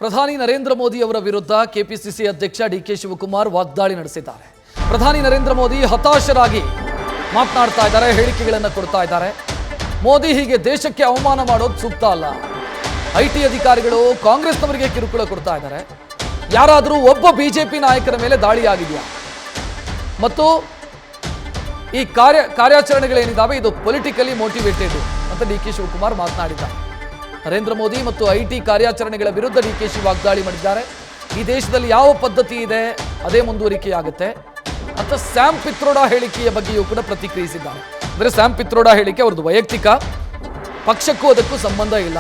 ಪ್ರಧಾನಿ ನರೇಂದ್ರ ಮೋದಿ ಅವರ ವಿರುದ್ಧ ಕೆಪಿಸಿಸಿ ಅಧ್ಯಕ್ಷ ಡಿಕೆ ಶಿವಕುಮಾರ್ ವಾಗ್ದಾಳಿ ನಡೆಸಿದ್ದಾರೆ. ಪ್ರಧಾನಿ ನರೇಂದ್ರ ಮೋದಿ ಹತಾಶರಾಗಿ ಮಾತನಾಡ್ತಾ ಇದ್ದಾರೆ, ಹೇಳಿಕೆಗಳನ್ನು ಕೊಡ್ತಾ ಇದ್ದಾರೆ. ಮೋದಿ ಹೀಗೆ ದೇಶಕ್ಕೆ ಅವಮಾನ ಮಾಡೋದು ಸೂಕ್ತ ಅಲ್ಲ. ಐಟಿ ಅಧಿಕಾರಿಗಳು ಕಾಂಗ್ರೆಸ್ನವರಿಗೆ ಕಿರುಕುಳ ಕೊಡ್ತಾ ಇದ್ದಾರೆ. ಯಾರಾದರೂ ಒಬ್ಬ ಬಿಜೆಪಿ ನಾಯಕರ ಮೇಲೆ ದಾಳಿಯಾಗಿದೆಯಾ ಮತ್ತು ಈ ಕಾರ್ಯಾಚರಣೆಗಳೇನಿದ್ದಾವೆ ಇದು ಪೊಲಿಟಿಕಲಿ ಮೋಟಿವೇಟೆಡ್ ಅಂತ ಡಿಕೆ ಶಿವಕುಮಾರ್ ಮಾತನಾಡಿದ್ದಾರೆ. ನರೇಂದ್ರ ಮೋದಿ ಮತ್ತು ಐಟಿ ಕಾರ್ಯಾಚರಣೆಗಳ ವಿರುದ್ಧ ಡಿಕೆಶಿ ವಾಗ್ದಾಳಿ ಮಾಡಿದ್ದಾರೆ. ಈ ದೇಶದಲ್ಲಿ ಯಾವ ಪದ್ಧತಿ ಇದೆ ಅದೇ ಮುಂದುವರಿಕೆಯಾಗುತ್ತೆ ಅಂತ ಸ್ಯಾಮ್ ಪಿತ್ರೋಡಾ ಹೇಳಿಕೆಯ ಬಗ್ಗೆಯೂ ಕೂಡ ಪ್ರತಿಕ್ರಿಯಿಸಿದ್ದಾರೆ. ಅಂದರೆ ಸ್ಯಾಮ್ ಪಿತ್ರೋಡಾ ಹೇಳಿಕೆ ಅವ್ರದ್ದು ವೈಯಕ್ತಿಕ, ಪಕ್ಷಕ್ಕೂ ಅದಕ್ಕೂ ಸಂಬಂಧ ಇಲ್ಲ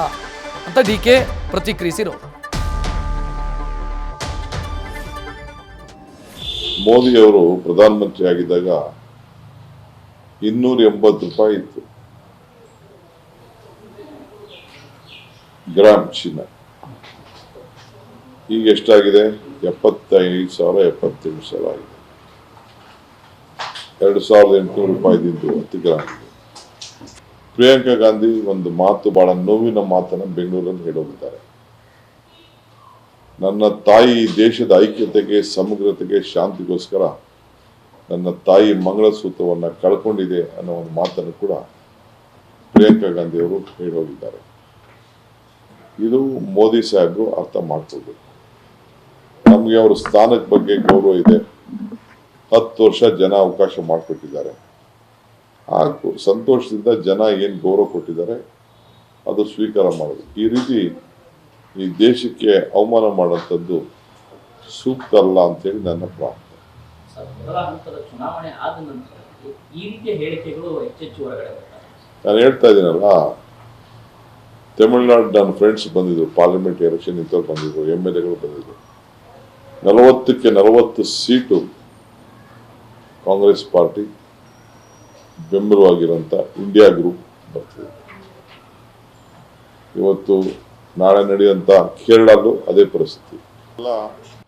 ಅಂತ ಡಿಕೆ ಪ್ರತಿಕ್ರಿಯಿಸಿರೋರು. ಮೋದಿ ಅವರು ಪ್ರಧಾನಮಂತ್ರಿ ಆಗಿದ್ದಾಗ 280 ರೂಪಾಯಿ ಇತ್ತು ಗ್ರಾಮ್ ಚಿನ್ನ. ಈಗ ಎಷ್ಟಾಗಿದೆ? 75,000 77,000 ಆಗಿದೆ. 2,800 ರೂಪಾಯಿ ಇದ್ದು 10 ಗ್ರಾಮ್. ಪ್ರಿಯಾಂಕಾ ಗಾಂಧಿ ಒಂದು ಮಾತು, ಬಹಳ ನೋವಿನ ಮಾತನ್ನು ಬೆಂಗಳೂರಲ್ಲಿ ಹೇಳೋಗಿದ್ದಾರೆ. ನನ್ನ ತಾಯಿ ದೇಶದ ಐಕ್ಯತೆಗೆ, ಸಮಗ್ರತೆಗೆ, ಶಾಂತಿಗೋಸ್ಕರ ನನ್ನ ತಾಯಿ ಮಂಗಳಸೂತ್ರವನ್ನು ಕಳ್ಕೊಂಡಿದೆ ಅನ್ನೋ ಒಂದು ಮಾತನ್ನು ಕೂಡ ಪ್ರಿಯಾಂಕಾ ಗಾಂಧಿ ಅವರು ಹೇಳೋಗಿದ್ದಾರೆ. ಇದು ಮೋದಿ ಸಾಹೇಬರು ಅರ್ಥ ಮಾಡ್ಕೊಳ್ಬೇಕು. ನಮಗೆ ಅವರ ಸ್ಥಾನದ ಬಗ್ಗೆ ಗೌರವ ಇದೆ. 10 ವರ್ಷ ಜನ ಅವಕಾಶ ಮಾಡಿಕೊಟ್ಟಿದ್ದಾರೆ. ಆ ಸಂತೋಷದಿಂದ ಜನ ಏನು ಗೌರವ ಕೊಟ್ಟಿದ್ದಾರೆ ಅದು ಸ್ವೀಕಾರ ಮಾಡೋದು. ಈ ರೀತಿ ಈ ದೇಶಕ್ಕೆ ಅವಮಾನ ಮಾಡುವಂಥದ್ದು ಸೂಕ್ತ ಅಲ್ಲ ಅಂತೇಳಿ ನನ್ನ ಪ್ರಾರ್ಥನೆ. ನಾನು ಹೇಳ್ತಾ ಇದ್ದೀನಲ್ಲ, ತಮಿಳುನಾಡು ನನ್ನ ಫ್ರೆಂಡ್ಸ್ ಬಂದಿದ್ರು, ಪಾರ್ಲಿಮೆಂಟ್ ಎಲೆಕ್ಷನ್ ಇಂಥವ್ರು ಬಂದಿದ್ರು, MLAಗಳು ಬಂದಿದ್ರು. 40ಕ್ಕೆ 40 ಸೀಟು ಕಾಂಗ್ರೆಸ್ ಪಾರ್ಟಿ ಬೆಂಬಲವಾಗಿರುವಂಥ ಇಂಡಿಯಾ ಗ್ರೂಪ್ ಬರ್ತಿದೆ. ಇವತ್ತು ನಾಳೆ ನಡೆಯುವಂಥ ಕೇರಳಲ್ಲೂ ಅದೇ ಪರಿಸ್ಥಿತಿ. ಎಲ್ಲ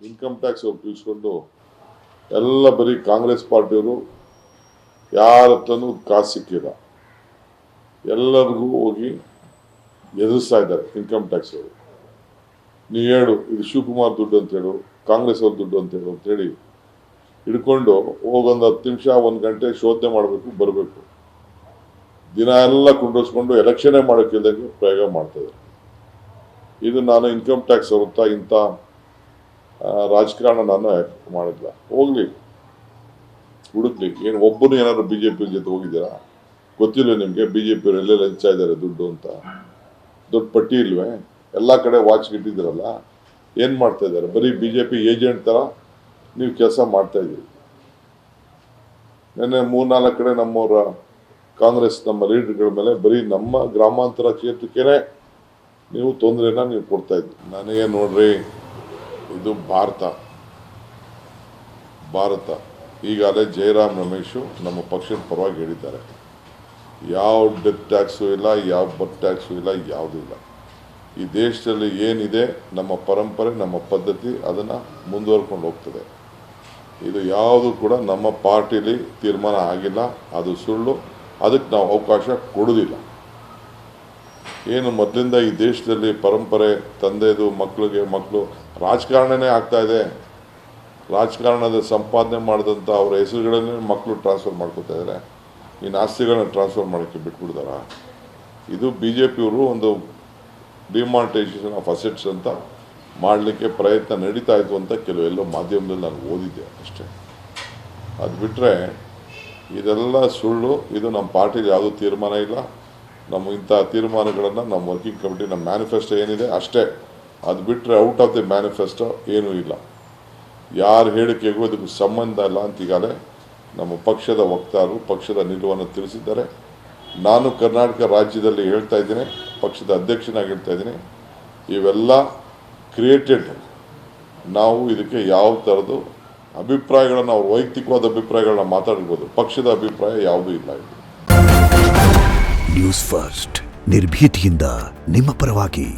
ಇನ್ಕಮ್ ಟ್ಯಾಕ್ಸ್ ಅವ್ರು ತಿಳಿಸ್ಕೊಂಡು ಎಲ್ಲ ಬರೀ ಕಾಂಗ್ರೆಸ್ ಪಾರ್ಟಿಯವರು ಯಾರ ಹತ್ರನೂ ಕಾಸು ಸಿಕ್ಕಿಲ್ಲ, ಎಲ್ಲರಿಗೂ ಹೋಗಿ ಎದುರಿಸ್ತಾ ಇದ್ದಾರೆ ಇನ್ಕಮ್ ಟ್ಯಾಕ್ಸ್ ಅವರು. ನೀವು ಹೇಳು ಇದು ಶಿವಕುಮಾರ್ ದುಡ್ಡು ಅಂತ ಹೇಳು, ಕಾಂಗ್ರೆಸ್ ಅವ್ರ ದುಡ್ಡು ಅಂತ ಹೇಳು ಅಂತೇಳಿ ಹಿಡ್ಕೊಂಡು ಹೋಗೊಂದು 10 ನಿಮಿಷ 1 ಗಂಟೆ ಶೋಧನೆ ಮಾಡಬೇಕು, ಬರಬೇಕು. ದಿನ ಎಲ್ಲ ಕುಂಡ್ರಿಸ್ಕೊಂಡು ಎಲೆಕ್ಷನ್ನೇ ಮಾಡೋಕ್ಕಿಲ್ದಂಗೆ ಪ್ರಯೋಗ ಮಾಡ್ತಾಯಿದ್ದಾರೆ. ಇದು ನಾನು ಇನ್ಕಮ್ ಟ್ಯಾಕ್ಸ್ ಹೊರತಾ ಇಂಥ ರಾಜಕಾರಣ ನಾನು ಮಾಡಿಲ್ಲ. ಹೋಗ್ಲಿ, ಹುಡುಕ್ಲಿ. ಏನು ಒಬ್ಬರು ಏನಾದ್ರು BJP ಜೊತೆ ಹೋಗಿದ್ದೀರಾ? ಗೊತ್ತಿಲ್ಲ ನಿಮಗೆ BJP ಅವರು ಎಲ್ಲೆಲ್ಲ ಹಂಚ್ತಾ ಇದ್ದಾರೆ ದುಡ್ಡು ಅಂತ? ದೊಡ್ಡ ಪಟ್ಟಿ ಇಲ್ವೇ? ಎಲ್ಲ ಕಡೆ ವಾಚ್ ಇಟ್ಟಿದ್ದೀರಲ್ಲ, ಏನು ಮಾಡ್ತಾ ಇದ್ದಾರೆ? ಬರೀ BJP ಏಜೆಂಟ್ ಥರ ನೀವು ಕೆಲಸ ಮಾಡ್ತಾ ಇದ್ದೀರಿ. ನೆನ್ನೆ 3-4 ಕಡೆ ನಮ್ಮವರ ಕಾಂಗ್ರೆಸ್ ನಮ್ಮ ಲೀಡರ್ಗಳ ಮೇಲೆ ಬರೀ ನಮ್ಮ ಗ್ರಾಮಾಂತರ ಕ್ಷೇತ್ರಕ್ಕೆ ನೀವು ತೊಂದರೆನ ನೀವು ಕೊಡ್ತಾ ಇದ್ರಿ. ನನಗೆ ನೋಡ್ರಿ, ಇದು ಭಾರತ ಈಗಾಗಲೇ ಜಯರಾಮ್ ರಮೇಶು ನಮ್ಮ ಪಕ್ಷದ ಪರವಾಗಿ ಹೇಳಿದ್ದಾರೆ. ಯಾವ ಡೆತ್ ಟ್ಯಾಕ್ಸು ಇಲ್ಲ, ಯಾವ ಬರ್ತ್ ಟ್ಯಾಕ್ಸು ಇಲ್ಲ, ಯಾವುದೂ ಇಲ್ಲ. ಈ ದೇಶದಲ್ಲಿ ಏನಿದೆ ನಮ್ಮ ಪರಂಪರೆ, ನಮ್ಮ ಪದ್ಧತಿ, ಅದನ್ನು ಮುಂದುವರ್ಕೊಂಡು ಹೋಗ್ತದೆ. ಇದು ಯಾವುದು ಕೂಡ ನಮ್ಮ ಪಾರ್ಟಿಲಿ ತೀರ್ಮಾನ ಆಗಿಲ್ಲ, ಅದು ಸುಳ್ಳು. ಅದಕ್ಕೆ ನಾವು ಅವಕಾಶ ಕೊಡೋದಿಲ್ಲ. ಏನು ಮೊದಲಿಂದ ಈ ದೇಶದಲ್ಲಿ ಪರಂಪರೆ, ತಂದೆದು ಮಕ್ಕಳು ರಾಜಕಾರಣನೇ ಆಗ್ತಾ ಇದೆ. ರಾಜಕಾರಣದ ಸಂಪಾದನೆ ಮಾಡಿದಂಥ ಅವರ ಹೆಸರುಗಳನ್ನೇ ಮಕ್ಕಳು ಟ್ರಾನ್ಸ್ಫರ್ ಮಾಡ್ಕೊತಾ ಇದ್ದಾರೆ. ಈ ಆಸ್ತಿಗಳನ್ನ ಟ್ರಾನ್ಸ್ಫರ್ ಮಾಡೋಕ್ಕೆ ಬಿಟ್ಬಿಡ್ತಾರ? ಇದು BJPಯವರು ಒಂದು ಡಿಮಾನಿಟೈಸೇಷನ್ ಆಫ್ ಅಸೆಟ್ಸ್ ಅಂತ ಮಾಡಲಿಕ್ಕೆ ಪ್ರಯತ್ನ ನಡೀತಾ ಇತ್ತು ಅಂತ ಕೆಲವೆಲ್ಲೋ ಮಾಧ್ಯಮದಲ್ಲಿ ನಾನು ಓದಿದ್ದೆ ಅಷ್ಟೇ. ಅದು ಬಿಟ್ಟರೆ ಇದೆಲ್ಲ ಸುಳ್ಳು. ಇದು ನಮ್ಮ ಪಾರ್ಟಿಲಿ ಯಾವುದೂ ತೀರ್ಮಾನ ಇಲ್ಲ. ನಮ್ಮ ಇಂಥ ತೀರ್ಮಾನಗಳನ್ನು ನಮ್ಮ ವರ್ಕಿಂಗ್ ಕಮಿಟಿ, ನಮ್ಮ ಮ್ಯಾನಿಫೆಸ್ಟೋ ಏನಿದೆ ಅಷ್ಟೇ. ಅದು ಬಿಟ್ಟರೆ ಔಟ್ ಆಫ್ ದಿ ಮ್ಯಾನಿಫೆಸ್ಟೋ ಏನೂ ಇಲ್ಲ. ಯಾರ ಹೇಳಿಕೆಗೂ ಅದಕ್ಕೂ ಸಂಬಂಧ ಇಲ್ಲ ಅಂತ ಈಗಾಗಲೇ ನಮ್ಮ ಪಕ್ಷದ ವಕ್ತಾರರು ಪಕ್ಷದ ನಿಲುವನ್ನು ತಿಳಿಸಿದ್ದಾರೆ. ನಾನು ಕರ್ನಾಟಕ ರಾಜ್ಯದಲ್ಲಿ ಹೇಳ್ತಾ ಇದ್ದೀನಿ, ಪಕ್ಷದ ಅಧ್ಯಕ್ಷನಾಗಿ ಹೇಳ್ತಾ ಇದ್ದೀನಿ, ಇವೆಲ್ಲ ಕ್ರಿಯೇಟೆಡ್. ನಾವು ಇದಕ್ಕೆ ಯಾವ ಥರದ್ದು ಅಭಿಪ್ರಾಯಗಳನ್ನು, ಅವ್ರ ವೈಯಕ್ತಿಕವಾದ ಅಭಿಪ್ರಾಯಗಳನ್ನ ಮಾತಾಡ್ಬೋದು. ಪಕ್ಷದ ಅಭಿಪ್ರಾಯ ಯಾವುದೂ ಇಲ್ಲ. ಇದು ನ್ಯೂಸ್ ಫಸ್ಟ್, ನಿರ್ಭೀತಿಯಿಂದ ನಿಮ್ಮ ಪರವಾಗಿ.